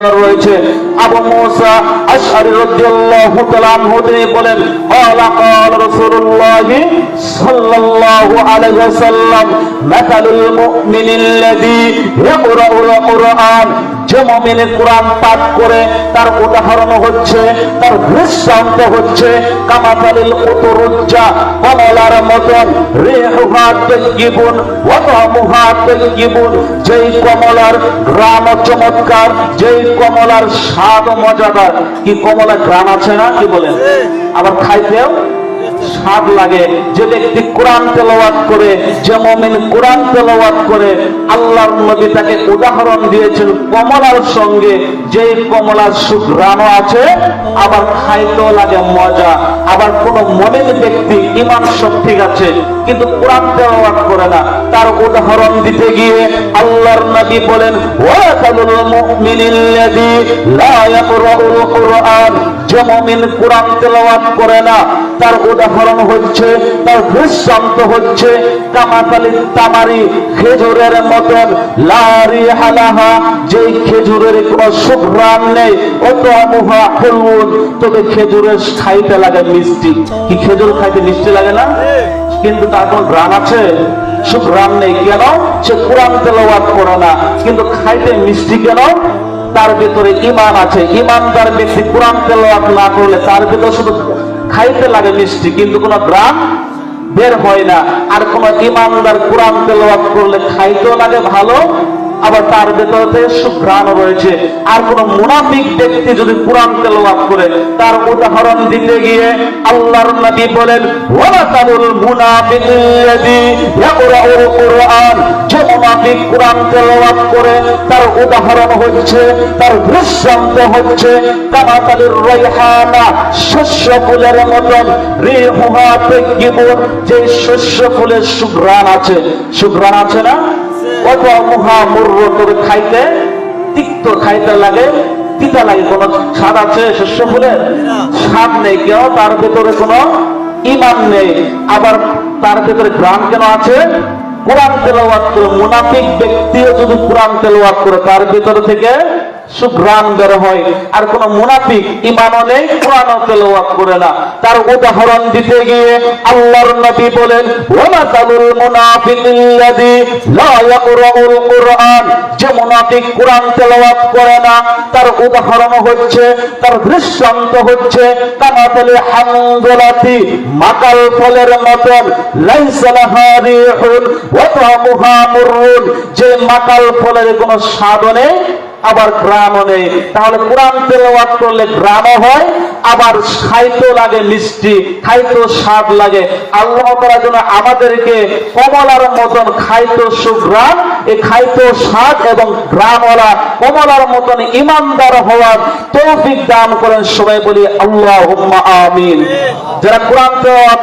রয়েছে আবু মুসা আশআরী রাদিয়াল্লাহু তাআলা আনহু তিনি বলেন ক্বালা ক্বালা রাসূলুল্লাহ সাল্লাল্লাহু আলাইহি ওয়াসাল্লাম মাতালুল মুমিনিল্লাযী ইয়াকরাউল কুরআন যে মুমিন কোরআন পাঠ করে তার উদাহরণ হচ্ছে তার দৃষ্টান্ত হচ্ছে কামাতালিল উতুরুজ্জা কমলার মতন রিহুহা তাইয়িবুন ওয়া তা'মুহা তাইয়িবুন যেই কমলার গ্রাম চমৎকার যেই কমলার স্বাদ মজাদার। কি কমলা গ্রাম আছে না কি বলেন, আবার খাইতেও স্বাদ লাগে। যে ব্যক্তি কোরআন তেলাওয়াত করে, যে মুমিন কোরআন তেলাওয়াত করে, আল্লাহর নবী তাকে উদাহরণ দিয়েছেন কমলার সঙ্গে, যে কমলার সুঘ্রাণ আছে আবার খাইতেও লাগে মজা। আবার কোন মুমিন ব্যক্তি ঈমান সব ঠিক আছে কিন্তু কোরআন তেলাওয়াত করে না, তার উদাহরণ দিতে গিয়ে আল্লাহর নবী বলেন ওয়াতালুল মুমিনিল্লাযী লা ইয়াকরাউল কুরআন যে মুমিন কোরআন তেলাওয়াত করে না তার উদাহরণ হচ্ছে, তার দৃষ্টান্ত হচ্ছে কামাতালিত তামারি খেজুরের মতন লা রিহা লাহা যে খেজুরের কোনো সুঘ্রাণ নেই ওয়াতা'মুহা হুলউন তবে খেজুরের খাইতে লাগে মিষ্টি। কি খেজুর খাইতে মিষ্টি লাগে না? কিন্তু তার কোনো ঘ্রাণ আছে? সুঘ্রাণ নেই। কেন? সে কোরআন তেলাওয়াত করে না কিন্তু খাইতে মিষ্টি কেন? তার ভিতরে ঈমান আছে। ঈমানদার ব্যক্তি কোরআন তেলাওয়াত না করলে তার ভিতরে শুধু খাইতে লাগে মিষ্টি কিন্তু কোনো ঘ্রাণ বের হয় না। আর কোন ঈমানদার কোরআন তেলাওয়াত করলে খাইতেও লাগে ভালো, আবার তার ভেতরে সুঘ্রাণ রয়েছে। আর কোন মুনাফিক ব্যক্তি যদি কোরআন তেলাওয়াত করে তার উদাহরণ দিতে গিয়ে আল্লাহর নবী বলেন ওয়ালাতালুল মুনাফিকিল্লাযী ইয়াকরাউল কুরআন যে মুনাফিক কোরআন তেলাওয়াত করে তার উদাহরণ হচ্ছে, তার দৃষ্টান্ত হচ্ছে কামাতালির রাইহানা শস্য ফুলের মতন রিহুহা তাইয়িবুন যে শস্য ফুলের সুঘ্রাণ আছে। সুঘ্রাণ আছে না? ওয়াতা'মুহা মুররুন তবে খাইতে তিক্ত, খাইতে লাগে তিতা লাগে। কোন স্বাদ আছে শস্য ফুলের? স্বাদ নেই। কেন? তার ভেতরে কোনো ঈমান নেই। আবার তার ভেতরে ঘ্রাণ কেন আছে? কোরআন তেলাওয়াত করে মুনাফিক ব্যক্তিও যদি কোরআন তেলাওয়াত করে তার ভেতরে থেকে সুঘ্রাণ বের হয়। আর কোন মুনাফিক ঈমানও নেই কোরআনও তেলাওয়াত করে না। তার উদাহরণ দিতে গিয়ে আল্লাহর নবী বলেন ওয়ামাতালুল মুনাফিকিল্লাযী লা ইয়াকরাউল কুরআন যে মুনাফিক কোরআন তেলাওয়াত করে না তার উদাহরণ হচ্ছে, তার দৃষ্টান্ত হচ্ছে কামাতালি হামদুলাতি মাকাল ফলের মতন লাইসা লাহা রিহুন ওয়া তা'মুহা মুররুন যে মাকাল ফলের কোনো স্বাদ নেই আবার ঘ্রাণও নেই। তাহলে কোরআন তেলাওয়াত করলে ঘ্রাণও হয় আবার খাইতেও লাগে মিষ্টি, খাইতেও স্বাদ লাগে। আল্লাহ তাআলা যেন আমাদেরকে কমলার মতন খাইতেও সুঘ্রাণ, এই খাইতেও স্বাদ এবং ঘ্রাণওয়ালা কমলার মতন ঈমানদার হওয়ার তৌফিক দান করেন। সবাই বলি আল্লাহুম্মা আমিন। যারা কোরআন তেলাওয়াত